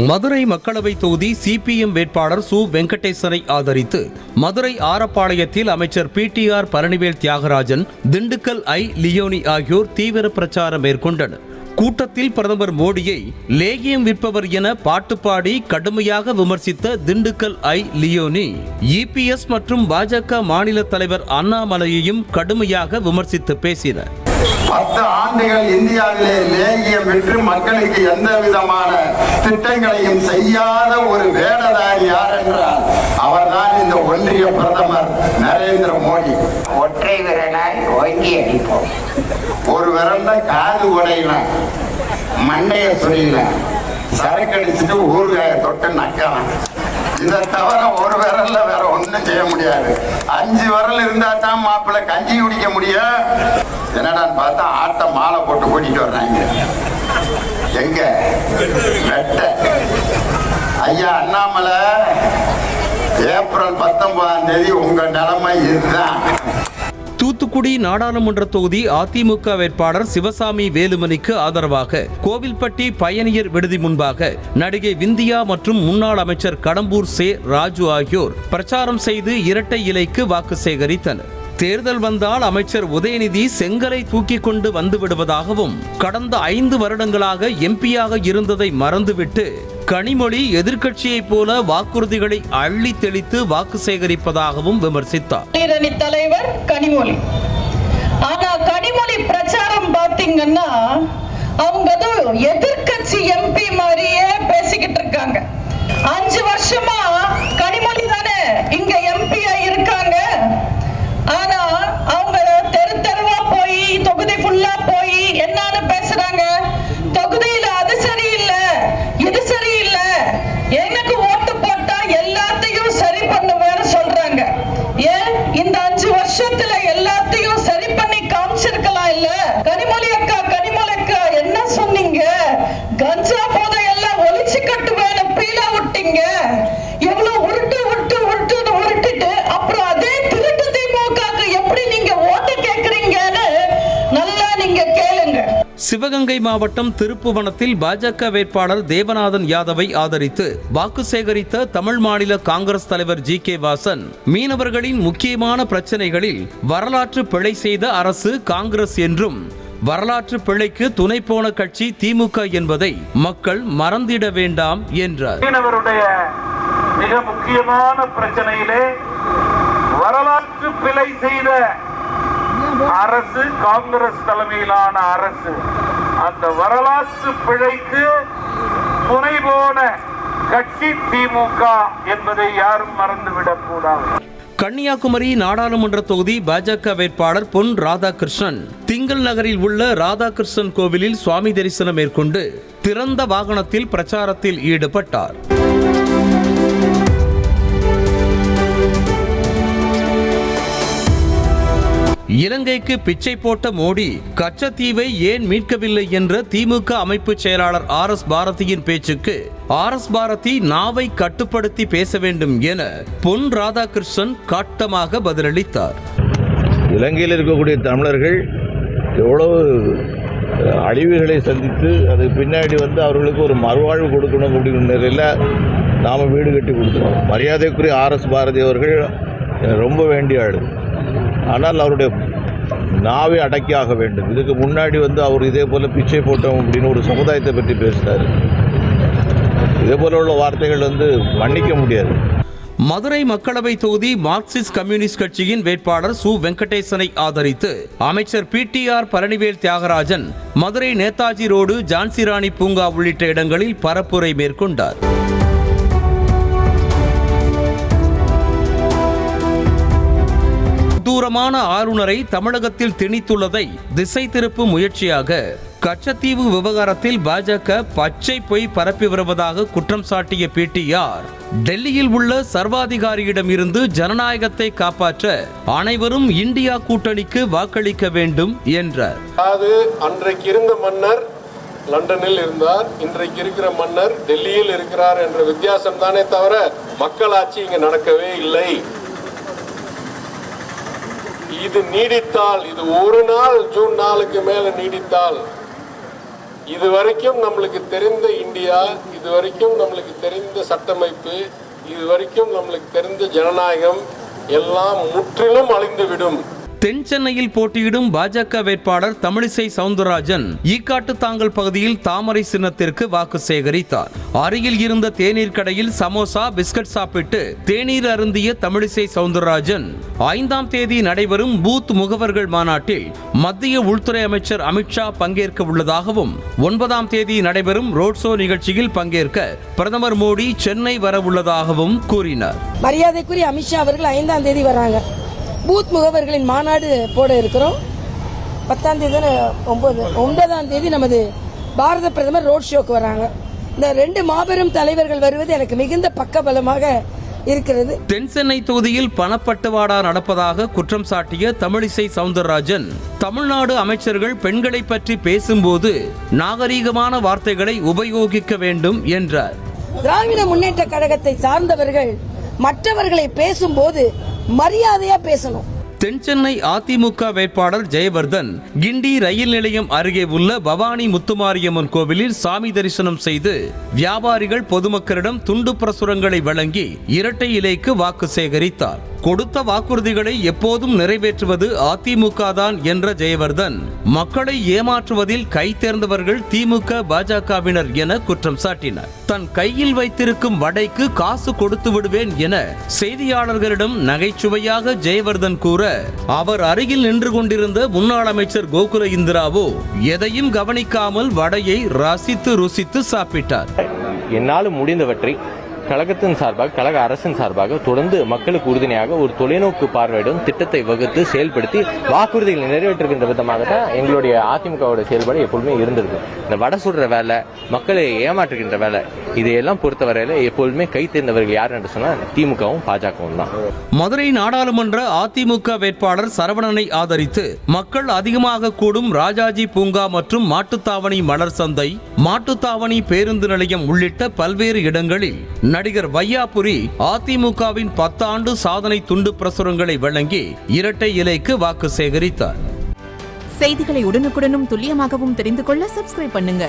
மதுரை மக்களவை தொகுதி சிபிஎம் வேட்பாளர் சு வெங்கடேசனை ஆதரித்து மதுரை ஆரப்பாளையத்தில் அமைச்சர் பிடிஆர் பழனிவேல் தியாகராஜன், திண்டுக்கல் ஐ லியோனி ஆகியோர் தீவிர பிரச்சாரம் மேற்கொண்டனர். கூட்டத்தில் பிரதமர் மோடியை லேகியம் விற்பவர் என பாட்டு பாடி கடுமையாக விமர்சித்த திண்டுக்கல் ஐ லியோனி, இபிஎஸ் மற்றும் பாஜக மாநில தலைவர் அண்ணாமலையையும் கடுமையாக விமர்சித்து பேசினர். 10 ஆண்டுகள் இந்தியாவிலே லேகியம் விற்று மக்களுக்கு எந்த விதமான திட்டங்களையும் செய்யாத ஒரு வேடதாரி யார் என்றால் அவர்தான் இந்த ஒன்றிய பிரதமர் நரேந்திர மோடி. ஒற்றை விரலாய் ஓங்கி அடிப்போம். ஒரு விரல்ல காது உடையலாம், மண்டைய சொல்லிடலாம், சரக்கு அடிச்சுட்டு ஊறுகாய தொட்டு நக்கலாம். இதை தவிர ஒரு விரல்ல வேற ஒன்றும் செய்ய முடியாது. 5 விரல் இருந்தா தான் மாப்பிள்ளை கஞ்சி குடிக்க முடியும். என்னடான்னு பார்த்தா ஆட்ட மாலை போட்டு கூட்டிட்டு வர்றாங்க. எங்க வெட்ட ஐயா அண்ணாமலை, ஏப்ரல் 19ஆம் தேதி உங்க நிலைமை இதுதான். தூத்துக்குடி நாடாளுமன்ற தொகுதி அதிமுக வேட்பாளர் சிவசாமி வேலுமணிக்கு ஆதரவாக கோவில்பட்டி பயணியர் விடுதி முன்பாக நடிகை விந்தியா மற்றும் முன்னாள் அமைச்சர் கடம்பூர் சே ராஜு ஆகியோர் பிரச்சாரம் செய்து இரட்டை இலைக்கு வாக்கு சேகரித்தனர். தேர்தல் வந்தால் அமைச்சர் உதயநிதி செங்கலை தூக்கிக் கொண்டு வந்து விடுவதாகவும், கடந்த 5 வருடங்களாக எம்பியாக இருந்ததை மறந்துவிட்டு கனிமொழி எதிர்க்கட்சியைப் போல வாக்குறுதிகளை அள்ளி தெளித்து வாக்கு சேகரிப்பதாகவும் விமர்சித்தார். தலைவர் கனிமொழி, ஆனா கனிமொழி பிரச்சாரம் பாத்தீங்கன்னா அவங்க எதிர்க்கட்சி எம்பி மாதிரியே பேசிக்கிட்டு இருக்காங்க. 5 வருஷமா கனிமொழி தானே இங்க எம்பியா இருக்காங்க. ஆனா அவங்க தெரு தெருவா போய் தொகுதி ஃபுல்லா போய் என்னன்னு பேசுறாங்க. தொகுதியில அது சரியில்லை, இது சரியில்லை, எனக்கு ஓட்டு போட்டா எல்லாத்தையும் சரி பண்ணுவேன்னு சொல்றாங்க. ஏன் இந்த 5 வருஷத்துல எல்லாத்தையும் சரி பண்ணி காமிச்சிருக்கலாம் இல்ல? கனிமொழி அக்கா, கனிமொழி அக்கா என்ன சொன்னீங்க? கஞ்சா போதை எல்லாம் ஒளிச்சு கட்டுவேன்னு பீலா விட்டீங்க. எவ்வளவு உருட்டு உருட்டு உருட்டுன்னு உருட்டிட்டு அப்புறம் அதே திருட்டு திமுகக்கு எப்படி நீங்க ஓட்டு கேக்குறீங்கன்னு நல்லா நீங்க கேளுங்க. சிவகங்கை மாவட்டம் திருப்புவனத்தில் பாஜக வேட்பாளர் தேவநாதன் யாதவை ஆதரித்து வாக்கு சேகரித்த தமிழ் மாநில காங்கிரஸ் தலைவர் ஜி.கே. வாசன், மீனவர்களின் முக்கியமான பிரச்சனைகளில் வரலாற்று பிழை செய்த அரசு காங்கிரஸ் என்றும், வரலாற்று பிழைக்கு துணை போன கட்சி திமுக என்பதை மக்கள் மறந்திட வேண்டாம் என்றார். மீனவருடைய மிக முக்கியமான பிரச்சனையிலே வரலாற்று பிழை செய்த அரசு காங்கிரஸ் தலைமையிலான அரசு. அந்த வரலாற்று பிழைக்கு துணை போன கட்சி திமுக என்பதை யாரும் மறந்துவிடக் கூடாது. கன்னியாகுமரி நாடாளுமன்ற தொகுதி பாஜக வேட்பாளர் பொன் ராதாகிருஷ்ணன் திங்கள் நகரில் உள்ள ராதாகிருஷ்ணன் கோவிலில் சுவாமி தரிசனம் மேற்கொண்டு திறந்த வாகனத்தில் பிரச்சாரத்தில் ஈடுபட்டார். இலங்கைக்கு பிச்சை போட்ட மோடி கச்சத்தீவை ஏன் மீட்கவில்லை என்ற திமுக அமைப்பு செயலாளர் RS பாரதியின் பேச்சுக்கு RS பாரதி நாவை கட்டுப்படுத்தி பேச வேண்டும் என பொன் ராதாகிருஷ்ணன் காட்டமாக பதிலளித்தார். இலங்கையில் இருக்கக்கூடிய தமிழர்கள் எவ்வளவு அழிவுகளை சந்தித்து அது பின்னாடி அவர்களுக்கு ஒரு மறுவாழ்வு கொடுக்கணும் அப்படிங்கிற நிலையில் நாம் வீடு கட்டி கொடுத்துருவோம். மரியாதைக்குரிய RS பாரதி அவர்கள் ரொம்ப வேண்டிய ஆளு. ஆனால் அவருடைய நாவை அடக்கியாக வேண்டும். இதுக்கு முன்னாடி அவர் இதே போல் பிச்சை போட்டோம் அப்படின்னு ஒரு சமுதாயத்தை பற்றி பேசினார். இதே போல உள்ள வார்த்தைகள் மன்னிக்க முடியாது. மதுரை மக்களவை தொகுதி மார்க்சிஸ்ட் கம்யூனிஸ்ட் கட்சியின் வேட்பாளர் சு வெங்கடேசனை ஆதரித்து அமைச்சர் பிடிஆர் பழனிவேல் தியாகராஜன் மதுரை நேதாஜி ரோடு, ஜான்சிராணி பூங்கா உள்ளிட்ட இடங்களில் பரப்புரை மேற்கொண்டார். தூரமான ஆளுநரை தமிழகத்தில் திணித்துள்ளதை திசை திருப்பும் முயற்சியாக கச்சத்தீவு விவகாரத்தில் பாஜக பச்சை பொய் பரப்பி வருவதாக குற்றம் சாட்டிய பிடிஆர், டெல்லியில் உள்ள சர்வாதிகாரியிடம் இருந்து ஜனநாயகத்தை காப்பாற்ற அனைவரும் இந்தியா கூட்டணிக்கு வாக்களிக்க வேண்டும் என்றார். அது அன்றைக்கு இருந்த மன்னர் லண்டனில் இருந்தார், இன்றைக்கு இருக்கிற மன்னர் டெல்லியில் இருக்கிறார் என்ற வித்தியாசம் தானே தவிர மக்களாட்சி இங்கு நடக்கவே இல்லை. இது நீடித்தால், இது ஒரு நாள் ஜூன் 4க்கு மேல நீடித்தால் இதுவரைக்கும் நம்மளுக்கு தெரிந்த இந்தியா, இதுவரைக்கும் நம்மளுக்கு தெரிந்த சட்டமைப்பு, இதுவரைக்கும் நம்மளுக்கு தெரிந்த ஜனநாயகம் எல்லாம் முற்றிலும் அழிந்துவிடும். தென் சென்னையில் போட்டியிடும் பாஜக வேட்பாளர் தமிழிசை சவுந்தரராஜன் ஈக்காட்டுத்தாங்கல் பகுதியில் தாமரை சின்னத்திற்கு வாக்கு சேகரித்தார். அருகில் இருந்த தேநீர் கடையில் சமோசா, பிஸ்கட் சாப்பிட்டு தேநீர் அருந்திய தமிழிசை சவுந்தரராஜன் 5ஆம் தேதி நடைபெறும் பூத் முகவர்கள் மாநாட்டில் மத்திய உள்துறை அமைச்சர் அமித்ஷா பங்கேற்க உள்ளதாகவும் 9ஆம் தேதி நடைபெறும் ரோட் ஷோ நிகழ்ச்சியில் பங்கேற்க பிரதமர் மோடி சென்னை வர உள்ளதாகவும் கூறினார். மரியாதைக்குரிய அமித்ஷா அவர்கள் 5ஆம் தேதி வராங்க. பூத் முகவர்களின் மாநாடு போட இருக்கிறோம். 10ஆம் தேதி 9ஆம் தேதி நமது பாரத பிரதமர் ரோட் ஷோக்கு வராங்க. இந்த 2 மாபெரும் தலைவர்கள் வருவது எனக்கு மிகுந்த பக்கபலமாக இருக்கிறது. தென் சென்னை தொகுதியில் பணப்பட்டுவாடா நடப்பதாக குற்றம் சாட்டிய தமிழிசை சவுந்தரராஜன் தமிழ்நாடு அமைச்சர்கள் பெண்களை பற்றி பேசும்போது நாகரீகமான வார்த்தைகளை உபயோகிக்க வேண்டும் என்றார். திராவிட முன்னேற்ற கழகத்தை சார்ந்தவர்கள் மற்றவர்களை பேசும்போது மரியாதையா பேசணும். தென் சென்னை அதிமுக வேட்பாளர் ஜெயவர்தன் கிண்டி ரயில் நிலையம் அருகே உள்ள பவானி முத்துமாரியம்மன் கோவிலில் சாமி தரிசனம் செய்து வியாபாரிகள் பொதுமக்களிடம் துண்டு பிரசுரங்களை வழங்கி இரட்டை இலைக்கு வாக்கு சேகரித்தார். கொடுத்த வாக்குறுதிகளை எப்போதும் நிறைவேற்றுவது அதிமுக தான் என்ற ஜெயவர்தன் மக்களை ஏமாற்றுவதில் கை தேர்ந்தவர்கள் திமுக, பாஜகவினர் என குற்றம் சாட்டினார். தன் கையில் வைத்திருக்கும் வடைக்கு காசு கொடுத்து விடுவேன் என செய்தியாளர்களிடம் நகைச்சுவையாக ஜெயவர்தன் கூற, அவர் அருகில் நின்று கொண்டிருந்த முன்னாள் அமைச்சர் கோகுல இந்திராவோ எதையும் கவனிக்காமல் வடையை ரசித்து ருசித்து சாப்பிட்டார். என்னால் முடிந்தவற்றை கழகத்தின் சார்பாக, கழக அரசின் சார்பாக தொடர்ந்து மக்களுக்கு உறுதுணையாக ஒரு தொலைநோக்கு பார்வையுடன் திட்டத்தை வகுத்து செயல்படுத்தி வாக்குறுதிகளை நிறைவேற்றுகின்ற விதமாக தான் எங்களுடைய அதிமுகவோட செயல்பாடு எப்பொழுதுமே இருந்திருக்கு. இந்த வடை சுடுற வேலை, மக்களை ஏமாற்றுகின்ற வேலை, இதையெல்லாம் பொறுத்தவரையில எப்பொழுதுமே கை தேர்ந்தவர்கள் யார் என்று சொன்னால் திமுகவும் பாஜகவும் தான். மதுரை நாடாளுமன்ற அதிமுக வேட்பாளர் சரவணனை ஆதரித்து மக்கள் அதிகமாக கூடும் ராஜாஜி பூங்கா மற்றும் மாட்டுத்தாவணி மலர் சந்தை, மாட்டுத்தாவணி பேருந்து நிலையம் உள்ளிட்ட பல்வேறு இடங்களில் நடிகர் வையாபுரி அதிமுகவின் 10 ஆண்டு சாதனை துண்டு பிரசுரங்களை வழங்கி இரட்டை இலைக்கு வாக்கு சேகரித்தார். செய்திகளை உடனுக்குடனும் துல்லியமாகவும் தெரிந்து கொள்ள சப்ஸ்கிரைப் பண்ணுங்க.